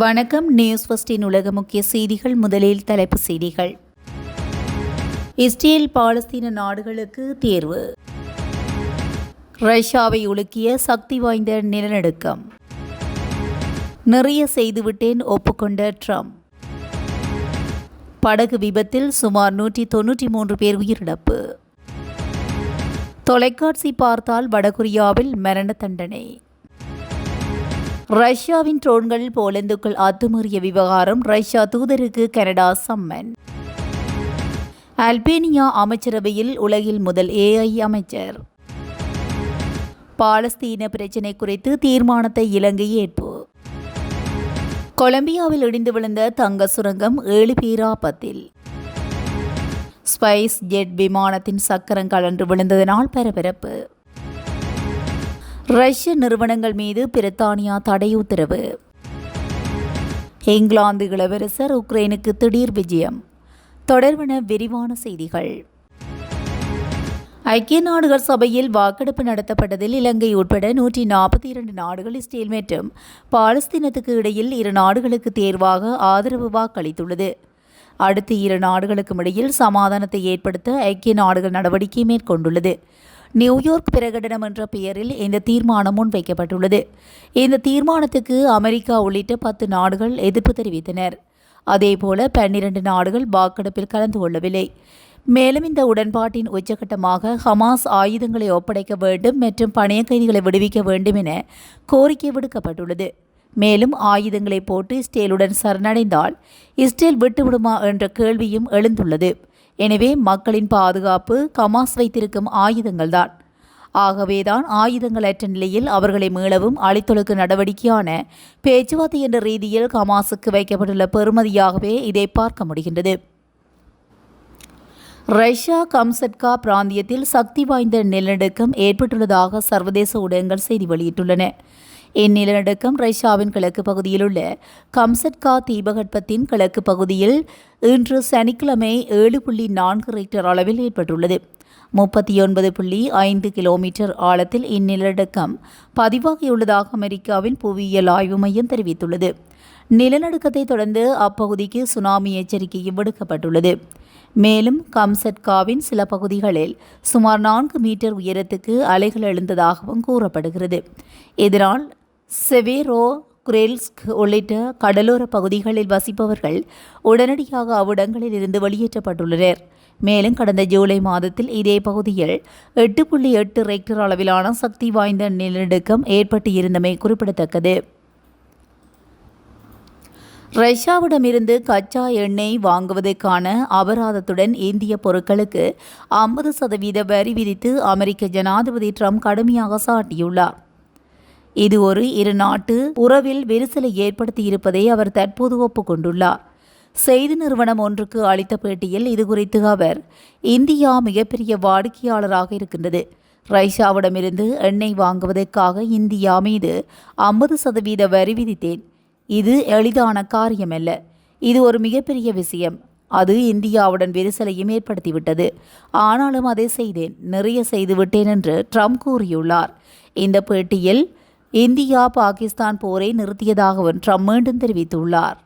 வணக்கம். நியூஸ் ஃபர்ஸ்டின் உலக முக்கிய செய்திகள். முதலில் தலைப்புச் செய்திகள். இஸ்ரேல் பாலஸ்தீன நாடுகளுக்கு தேர்வு. ரஷ்யாவை உலுக்கிய சக்தி வாய்ந்த நிலநடுக்கம். நிறைய செய்துவிட்டேன் ஒப்புக்கொண்ட ட்ரம்ப். படகு விபத்தில் சுமார் 193 பேர் உயிரிழப்பு. தொலைக்காட்சி பார்த்தால் வடகொரியாவில் மரண தண்டனை. ரஷ்யாவின் ட்ரோன்கள் போலந்துக்குள் அத்துமீறிய விவகாரம். ரஷ்யா தூதருக்கு கனடா சம்மன். அல்பேனியா அமைச்சரவையில் உலகில் முதல் AI அமைச்சர். பாலஸ்தீன பிரச்சினை குறித்து தீர்மானத்தை இலங்கை ஏற்பு. கொலம்பியாவில் இடிந்து விழுந்த தங்க சுரங்கம் 7 பேர் ஆபத்தில். ஸ்பைஸ் ஜெட் விமானத்தின் சக்கரம் கழன்று விழுந்ததனால் பரபரப்பு. ரஷ்ய நிறுவனங்கள் மீது பிரித்தானியா தடை உத்தரவு. இங்கிலாந்து இளவரசர் உக்ரைனுக்கு திடீர் விஜயம். தொடர்பான விரிவான செய்திகள். ஐக்கிய நாடுகள் சபையில் வாக்கெடுப்பு நடத்தப்பட்டதில் இலங்கை உட்பட 142 நாடுகள் இஸ்ரேல் மற்றும் பாலஸ்தீனத்துக்கு இடையில் இரு நாடுகளுக்கு தேர்வாக ஆதரவு வாக்களித்துள்ளது. அடுத்து இரு நாடுகளுக்கும் இடையில் சமாதானத்தை ஏற்படுத்த ஐக்கிய நாடுகள் நடவடிக்கை மேற்கொண்டுள்ளது. நியூயார்க் பிரகடனம் என்ற பெயரில் இந்த தீர்மானம் முன்வைக்கப்பட்டுள்ளது. இந்த தீர்மானத்துக்கு அமெரிக்கா உள்ளிட்ட 10 நாடுகள் எதிர்ப்பு தெரிவித்தனர். அதேபோல 12 நாடுகள் வாக்கெடுப்பில் கலந்து கொள்ளவில்லை. மேலும் இந்த உடன்பாட்டின் உச்சகட்டமாக ஹமாஸ் ஆயுதங்களை ஒப்படைக்க வேண்டும் மற்றும் பணைய கைதிகளை விடுவிக்க வேண்டும் என கோரிக்கை விடுக்கப்பட்டுள்ளது. மேலும் ஆயுதங்களை போட்டு இஸ்ரேலுடன் சரணடைந்தால் இஸ்ரேல் விட்டுவிடுமா என்ற கேள்வியும் எழுந்துள்ளது. எனவே மக்களின் பாதுகாப்பு ஹமாஸ் வைத்திருக்கும் ஆயுதங்கள்தான். ஆகவேதான் ஆயுதங்களற்ற நிலையில் அவர்களை மீளவும் அழித்தொழுக்கு நடவடிக்கையான பேச்சுவார்த்தை என்ற ரீதியில் ஹமாஸுக்கு வைக்கப்பட்டுள்ள பெறுமதியாகவே இதை பார்க்க முடிகின்றது. ரஷ்யா கம்சட்கா பிராந்தியத்தில் சக்தி வாய்ந்த நிலநடுக்கம் ஏற்பட்டுள்ளதாக சர்வதேச ஊடகங்கள் செய்தி வெளியிட்டுள்ளன. இந்நிலநடுக்கம் ரஷ்யாவின் கிழக்கு பகுதியில் உள்ள கம்சட்கா தீபகற்பத்தின் கிழக்கு பகுதியில் இன்று சனிக்கிழமை 7.4 ரிக்டர் அளவில் ஏற்பட்டுள்ளது. 39.5 கிலோமீட்டர் ஆழத்தில் இந்நிலநடுக்கம் பதிவாகியுள்ளதாக அமெரிக்காவின் புவியியல் ஆய்வு மையம் தெரிவித்துள்ளது. நிலநடுக்கத்தை தொடர்ந்து அப்பகுதிக்கு சுனாமி எச்சரிக்கையும் விடுக்கப்பட்டுள்ளது. மேலும் கம்சட்காவின் சில பகுதிகளில் சுமார் 4 மீட்டர் உயரத்துக்கு அலைகள் எழுந்ததாகவும் கூறப்படுகிறது. இதனால் செவேரோ குரேல்ஸ்க் உள்ளிட்ட கடலோர பகுதிகளில் வசிப்பவர்கள் உடனடியாக அவ்விடங்களில் இருந்து வெளியேற்றப்பட்டுள்ளனர். மேலும் கடந்த ஜூலை மாதத்தில் இதே பகுதியில் 8.8 ரிக்டர் அளவிலான சக்தி வாய்ந்த நிலநடுக்கம் ஏற்பட்டு இருந்தமை குறிப்பிடத்தக்கது. ரஷ்யாவிடமிருந்து கச்சா எண்ணெய் வாங்குவதற்கான அபராதத்துடன் இந்திய பொருட்களுக்கு 50% வரி விதித்து அமெரிக்க ஜனாதிபதி ட்ரம்ப் கடுமையாக சாட்டியுள்ளார். இது ஒரு இரு நாட்டு உறவில் விரிசலை ஏற்படுத்தியிருப்பதை அவர் தற்போது ஒப்புக்கொண்டுள்ளார். செய்தி நிறுவனம் ஒன்றுக்கு அளித்த பேட்டியில் இதுகுறித்து அவர், இந்தியா மிகப்பெரிய வாடிக்கையாளராக இருக்கின்றது. ரஷ்யாவிடமிருந்து எண்ணெய் வாங்குவதற்காக இந்தியா மீது 50% வரி விதித்தேன். இது எளிதான காரியமல்ல. இது ஒரு மிகப்பெரிய விஷயம். அது இந்தியாவுடன் விரிசலையும் ஏற்படுத்திவிட்டது. ஆனாலும் அதை செய்தேன், நிறைய செய்துவிட்டேன் என்று ட்ரம்ப் கூறியுள்ளார். இந்த பேட்டியில் இந்தியா பாகிஸ்தான் போரை நிறுத்தியதாகவும் ட்ரம்ப் மீண்டும் தெரிவித்துள்ளார்.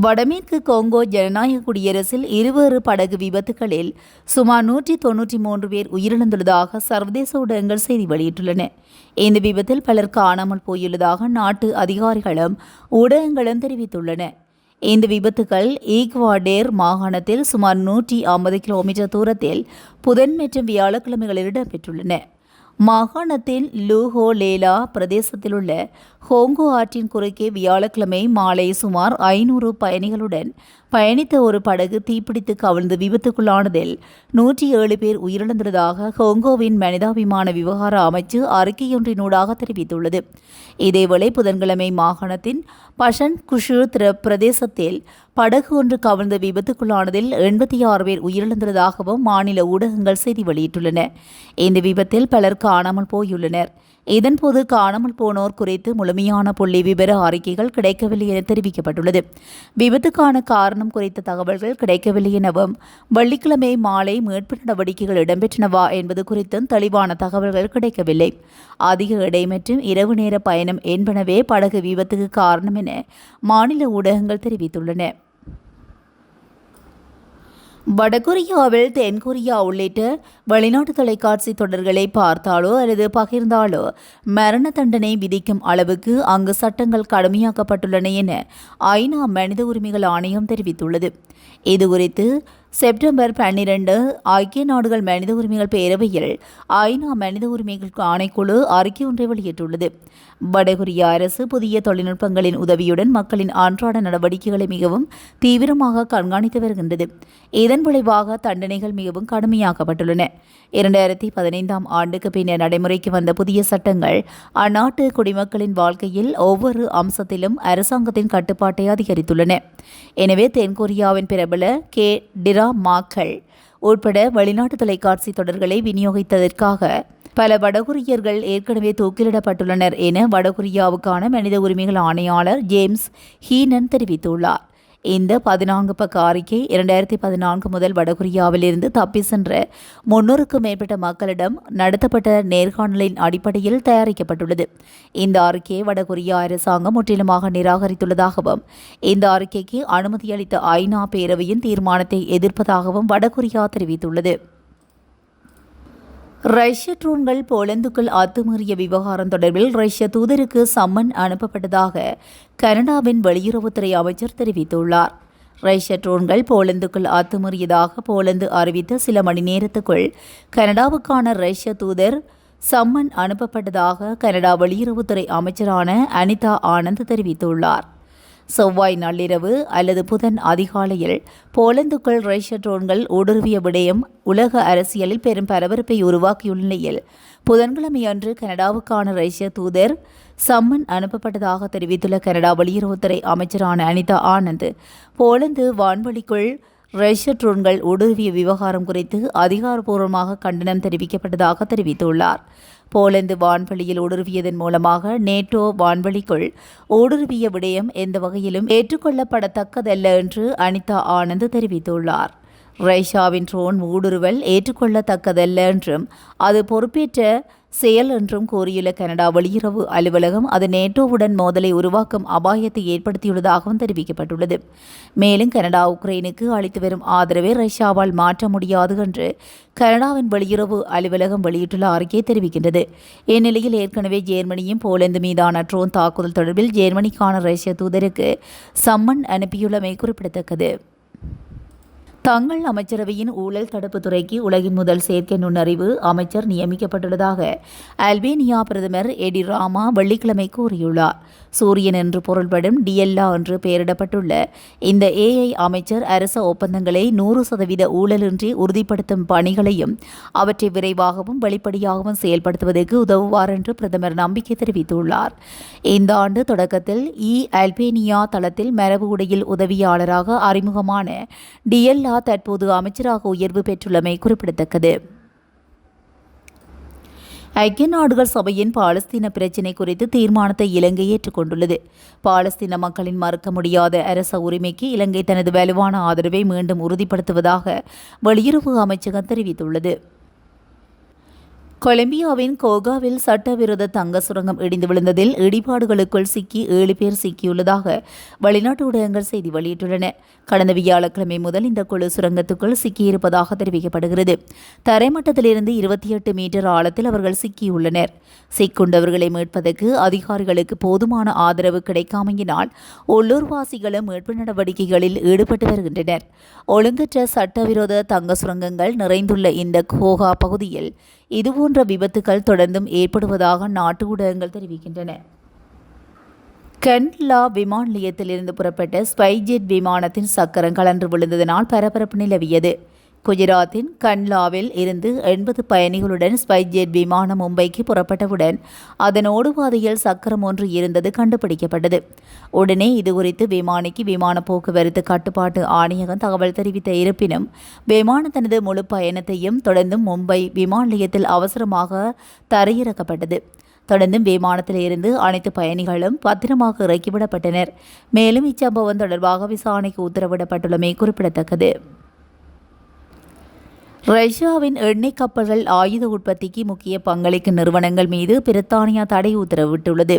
வடமேற்கு கொங்கோ ஜனநாயக குடியரசில் இருவேறு படகு விபத்துகளில் சுமார் 193 பேர் உயிரிழந்துள்ளதாக சர்வதேச ஊடகங்கள் செய்தி வெளியிட்டுள்ளன. இந்த விபத்தில் பலர் காணாமல் போயுள்ளதாக நாட்டு அதிகாரிகளும் ஊடகங்களும் தெரிவித்துள்ளன. இந்த விபத்துகள் ஈக்வாடேர் மாகாணத்தில் சுமார் 150 கிலோமீட்டர் தூரத்தில் புதன் மற்றும் வியாழக்கிழமைகளில் இடம்பெற்றுள்ளன. மாகாணத்தின் லூஹோலேலா பிரதேசத்தில் உள்ள ஹோங்கோ ஆற்றின் குறுக்கே வியாழக்கிழமை மாலை சுமார் 500 பயணிகளுடன் பயணித்த ஒரு படகு தீப்பிடித்து கவிழ்ந்து விபத்துக்குள்ளானதில் 107 பேர் உயிரிழந்துள்ளதாக ஹோங்கோவின் மனிதாபிமான விவகார அமைச்சு அறிக்கையொன்றினூடாக தெரிவித்துள்ளது. இதேவேளை புதன்கிழமை மாகாணத்தின் பஷன் குஷு பிரதேசத்தில் படகு ஒன்று கவிழ்ந்த விபத்துக்குள்ளானதில் 86 பேர் உயிரிழந்துள்ளதாகவும் மாநில ஊடகங்கள் செய்தி வெளியிட்டுள்ளன. இந்த விபத்தில் பலர் காணாமல் போயுள்ளனர். இதன்போது காணாமல் போனோர் குறித்து முழுமையான புள்ளி விவர அறிக்கைகள் கிடைக்கவில்லை என தெரிவிக்கப்பட்டுள்ளது. விபத்துக்கான காரணம் குறித்த தகவல்கள் கிடைக்கவில்லை எனவும் வெள்ளிக்கிழமை மாலை மீட்பு நடவடிக்கைகள் இடம்பெற்றனவா என்பது குறித்தும் தெளிவான தகவல்கள் கிடைக்கவில்லை. அதிக எடை மற்றும் இரவு நேர பயணம் என்பனவே படகு விபத்துக்கு காரணம் என மாநில ஊடகங்கள் தெரிவித்துள்ளன. வடகொரியாவில் தென்கொரியா உள்ளிட்ட வெளிநாட்டு தொலைக்காட்சி தொடர்களை பார்த்தாலோ அல்லது பகிர்ந்தாலோ மரண தண்டனை விதிக்கும் அளவுக்கு அங்கு சட்டங்கள் கடுமையாக்கப்பட்டுள்ளன என ஐநா மனித உரிமைகள் ஆணையம் தெரிவித்துள்ளது. இதுகுறித்து செப்டம்பர் 12 ஐக்கிய நாடுகள் மனித உரிமைகள் பேரவையில் ஐநா மனித உரிமைகள் ஆணைக்குழு அறிக்கை ஒன்றை வெளியிட்டுள்ளது. வடகொரிய அரசு புதிய தொழில்நுட்பங்களின் உதவியுடன் மக்களின் அன்றாட நடவடிக்கைகளை மிகவும் தீவிரமாக கண்காணித்து வருகின்றது. இதன் விளைவாக தண்டனைகள் மிகவும் கடுமையாக்கப்பட்டுள்ளன. 2015 ஆண்டுக்கு பின்னர் நடைமுறைக்கு வந்த புதிய சட்டங்கள் அந்நாட்டு குடிமக்களின் வாழ்க்கையில் ஒவ்வொரு அம்சத்திலும் அரசாங்கத்தின் கட்டுப்பாட்டை அதிகரித்துள்ளன. எனவே தென்கொரியாவின் பிரபல டிராமாக்கள் உட்பட வெளிநாட்டு தொலைக்காட்சி தொடர்களை விநியோகித்ததற்காக பல வடகொரியர்கள் ஏற்கனவே தூக்கிலிடப்பட்டுள்ளனர் என வடகொரியாவுக்கான மனித உரிமைகள் ஆணையாளர் ஜேம்ஸ் ஹீனன் தெரிவித்துள்ளார். இந்த 14 பக்க அறிக்கை 2014 முதல் வடகொரியாவில் இருந்து தப்பி சென்ற 300க்கும் மேற்பட்ட மக்களிடம் நடத்தப்பட்ட நேர்காணலின் அடிப்படையில் தயாரிக்கப்பட்டுள்ளது. இந்த அறிக்கையை வடகொரியா அரசாங்கம் முற்றிலுமாக நிராகரித்துள்ளதாகவும் இந்த அறிக்கைக்கு அனுமதி அளித்த ஐநா பேரவையின் தீர்மானத்தை எதிர்ப்பதாகவும் வடகொரியா தெரிவித்துள்ளது. ரஷ்ய ட்ரோன்கள் போலந்துக்குள் அத்துமீறிய விவகாரம் தொடர்பில் ரஷ்ய தூதருக்கு சம்மன் அனுப்பப்பட்டதாக கனடாவின் வெளியுறவுத்துறை அமைச்சர் தெரிவித்துள்ளார். ரஷ்ய ட்ரோன்கள் போலந்துக்குள் அத்துமீறியதாக போலந்து அறிவித்த சில மணி நேரத்துக்குள் கனடாவுக்கான ரஷ்ய தூதர் சம்மன் அனுப்பப்பட்டதாக கனடா வெளியுறவுத்துறை அமைச்சரான அனிதா ஆனந்த் தெரிவித்துள்ளார். செவ்வாய் நள்ளிரவு அல்லது புதன் அதிகாலையில் போலந்துக்குள் ரஷ்ய ட்ரோன்கள் ஊடுருவிய விடயம் உலக அரசியலில் பெரும் பரபரப்பை உருவாக்கியுள்ள நிலையில் புதன்கிழமையன்று கனடாவுக்கான ரஷ்ய தூதர் சம்மன் அனுப்பப்பட்டதாக தெரிவித்துள்ள கனடா வெளியுறவுத்துறை அமைச்சரான அனிதா ஆனந்த் போலந்து வான்வெளிக்குள் ரஷ்ய ட்ரோன்கள் ஊடுருவிய விவகாரம் குறித்து அதிகாரப்பூர்வமாக கண்டனம் தெரிவிக்கப்பட்டதாக தெரிவித்துள்ளார். போலந்து வான்வெளியில் ஊடுருவியதன் மூலமாக நேட்டோ வான்வெளிக்குள் ஊடுருவிய விடயம் எந்த வகையிலும் ஏற்றுக்கொள்ளப்படத்தக்கதல்ல என்று அனிதா ஆனந்த் தெரிவித்துள்ளார். ரஷ்யாவின் ட்ரோன் ஊடுருவல் ஏற்றுக்கொள்ளத்தக்கதல்ல என்றும் அது பொறுப்பேற்ற செயல் என்றும் கூறியுள்ள கனடா வெளியுறவு அலுவலகம் அது நேட்டோவுடன் மோதலை உருவாக்கும் அபாயத்தை ஏற்படுத்தியுள்ளதாகவும் தெரிவிக்கப்பட்டுள்ளது. மேலும் கனடா உக்ரைனுக்கு அளித்து வரும் ஆதரவை ரஷ்யாவால் மாற்ற முடியாது என்று கனடாவின் வெளியுறவு அலுவலகம் வெளியிட்டுள்ள அறிக்கை தெரிவிக்கின்றது. இந்நிலையில் ஏற்கனவே ஜெர்மனியும் போலந்து மீதான ட்ரோன் தாக்குதல் தொடர்பில் ஜெர்மனிக்கான ரஷ்ய தூதருக்கு சம்மன் அனுப்பியுள்ளமை குறிப்பிடத்தக்கது. தங்கள் அமைச்சரவையின் ஊழல் தடுப்பு துறைக்கு உலகின் முதல் செயற்கை நுண்ணறிவு அமைச்சர் நியமிக்கப்பட்டுள்ளதாக அல்பேனியா பிரதமர் எடி ராமா வெள்ளிக்கிழமை கூறியுள்ளார். சூரியன் என்று பொருள்படும் டிஎல்லா என்று பெயரிடப்பட்டுள்ள இந்த ஏஐ அமைச்சர் அரச ஒப்பந்தங்களை 100% ஊழலின்றி உறுதிப்படுத்தும் பணிகளையும் அவற்றை விரைவாகவும் வெளிப்படையாகவும் செயல்படுத்துவதற்கு உதவுவார் என்று பிரதமர் நம்பிக்கை தெரிவித்துள்ளார். இந்த ஆண்டு தொடக்கத்தில் அல்பேனியா தளத்தில் மரபு உடையில் உதவியாளராக அறிமுகமான டிஎல்லா தற்போது அமைச்சராக உயர்வு பெற்றுள்ளமை குறிப்பிடத்தக்கது. ஐக்கிய நாடுகள் சபையின் பாலஸ்தீன பிரச்சினை குறித்து தீர்மானத்தை இலங்கை ஏற்றுக்கொண்டுள்ளது. பாலஸ்தீன மக்களின் மறுக்க முடியாத அரச உரிமைக்கு இலங்கை தனது வலுவான ஆதரவை மீண்டும் உறுதிப்படுத்துவதாக வெளியுறவு அமைச்சகம் தெரிவித்துள்ளது. கொலம்பியாவின் கோகாவில் சட்டவிரோத தங்க சுரங்கம் இடிந்து விழுந்ததில் இடிபாடுகளுக்குள் சிக்கி 7 பேர் சிக்கியுள்ளதாக வெளிநாட்டு ஊடகங்கள் செய்தி வெளியிட்டுள்ளன. கடந்த வியாழக்கிழமை முதல் இந்த குழு சுரங்கத்துக்குள் சிக்கியிருப்பதாக தெரிவிக்கப்படுகிறது. தரைமட்டத்திலிருந்து 28 மீட்டர் ஆழத்தில் அவர்கள் சிக்கியுள்ளனர். சிக்குண்டவர்களை மீட்பதற்கு அதிகாரிகளுக்கு போதுமான ஆதரவு கிடைக்காமையினால் உள்ளூர்வாசிகளும் மீட்பு நடவடிக்கைகளில் ஈடுபட்டு வருகின்றனர். ஒழுங்கற்ற சட்டவிரோத தங்க சுரங்கங்கள் நிறைந்துள்ள இந்த கோகா பகுதியில் இதுபோன்ற விபத்துகள் தொடர்ந்தும் ஏற்படுவதாக நாட்டு ஊடகங்கள் தெரிவிக்கின்றன. கண்ட்லா விமான நிலையத்திலிருந்து புறப்பட்ட ஸ்பைஸ்ஜெட் விமானத்தின் சக்கரம் கலன்று விழுந்ததனால் பரபரப்பு நிலவியது. குஜராத்தின் கண்ட்லாவில் இருந்து 80 பயணிகளுடன் ஸ்பைஸ்ஜெட் விமானம் மும்பைக்கு புறப்பட்டவுடன் அதன் ஓடுபாதையில் சக்கரம் ஒன்று இருந்தது கண்டுபிடிக்கப்பட்டது. உடனே இதுகுறித்து விமானிக்கு விமான போக்குவரத்து கட்டுப்பாட்டு ஆணையகம் தகவல் தெரிவித்த இருப்பினும் விமானம் தனது முழு பயணத்தையும் தொடர்ந்து மும்பை விமான நிலையத்தில் அவசரமாக தரையிறக்கப்பட்டது. தொடர்ந்தும் விமானத்தில் இருந்து அனைத்து பயணிகளும் பத்திரமாக இறக்கிவிடப்பட்டனர். மேலும் இச்சம்பவம் தொடர்பாக விசாரணைக்கு உத்தரவிடப்பட்டுள்ளமை குறிப்பிடத்தக்கது. ரஷ்யாவின் எண்ணெய் கப்பல்கள் ஆயுத உற்பத்திக்கு முக்கிய பங்களிக்கும் நிறுவனங்கள் மீது பிரித்தானியா தடை உத்தரவிட்டுள்ளது.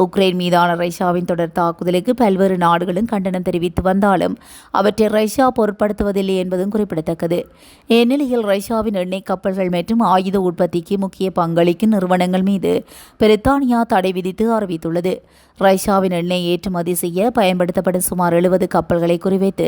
உக்ரைன் மீதான ரஷ்யாவின் தொடர் தாக்குதலுக்கு பல்வேறு நாடுகளும் கண்டனம் தெரிவித்து வந்தாலும் அவற்றை ரஷ்யா பொருட்படுத்துவதில்லை என்பதும் குறிப்பிடத்தக்கது. இந்நிலையில் ரஷ்யாவின் எண்ணெய் கப்பல்கள் மற்றும் ஆயுத உற்பத்திக்கு முக்கிய பங்களிக்கும் நிறுவனங்கள் மீது பிரித்தானியா தடை விதித்து அறிவித்துள்ளது. ரஷ்யாவின் எண்ணெய் ஏற்றுமதி செய்ய பயன்படுத்தப்படும் சுமார் 70 கப்பல்களை குறிவைத்து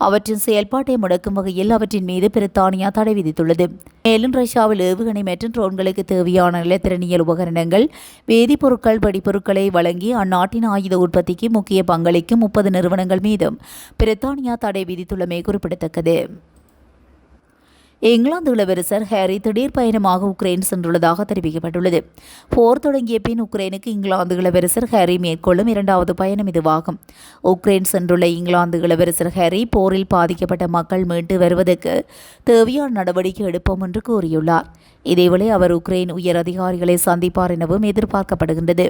அவற்றின் செயல்பாட்டை முடக்கும் வகையில் அவற்றின் மீது பிரித்தானியா தடை விதித்துள்ளது. மேலும் ரஷ்யாவில் ஏவுகணை மற்றும் ட்ரோன்களுக்கு தேவையான நிலத்திறனியல் உபகரணங்கள், வேதிப்பொருட்கள், வெடிப்பொருட்களை வழங்கி அந்நாட்டின் ஆயுத உற்பத்திக்கு முக்கிய பங்களிக்கும் 30 நிறுவனங்கள் மீதும் பிரித்தானியா தடை விதித்துள்ளமை குறிப்பிடத்தக்கது. இங்கிலாந்து இளவரசர் ஹாரி திடீர் பயணமாக உக்ரைன் சென்றுள்ளதாக தெரிவிக்கப்பட்டுள்ளது. போர் தொடங்கிய பின் உக்ரைனுக்கு இங்கிலாந்து இளவரசர் ஹாரி மேற்கொள்ளும் 2வது பயணம் இதுவாகும். உக்ரைன் சென்றுள்ள இங்கிலாந்து இளவரசர் ஹாரி போரில் பாதிக்கப்பட்ட மக்கள் மீண்டு வருவதற்கு தேவையான நடவடிக்கை எடுப்போம் என்று கூறியுள்ளார். இதேவேளை அவர் உக்ரைன் உயர் அதிகாரிகளை சந்திப்பார் எனவும் எதிர்பார்க்கப்படுகின்றது.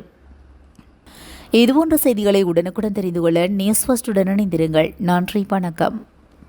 இதுபோன்ற செய்திகளை உடனுக்குடன் தெரிந்து கொள்ள நியூஸ் ஃபர்ஸ்டுடன் இணைந்திருங்கள். நன்றி, வணக்கம்.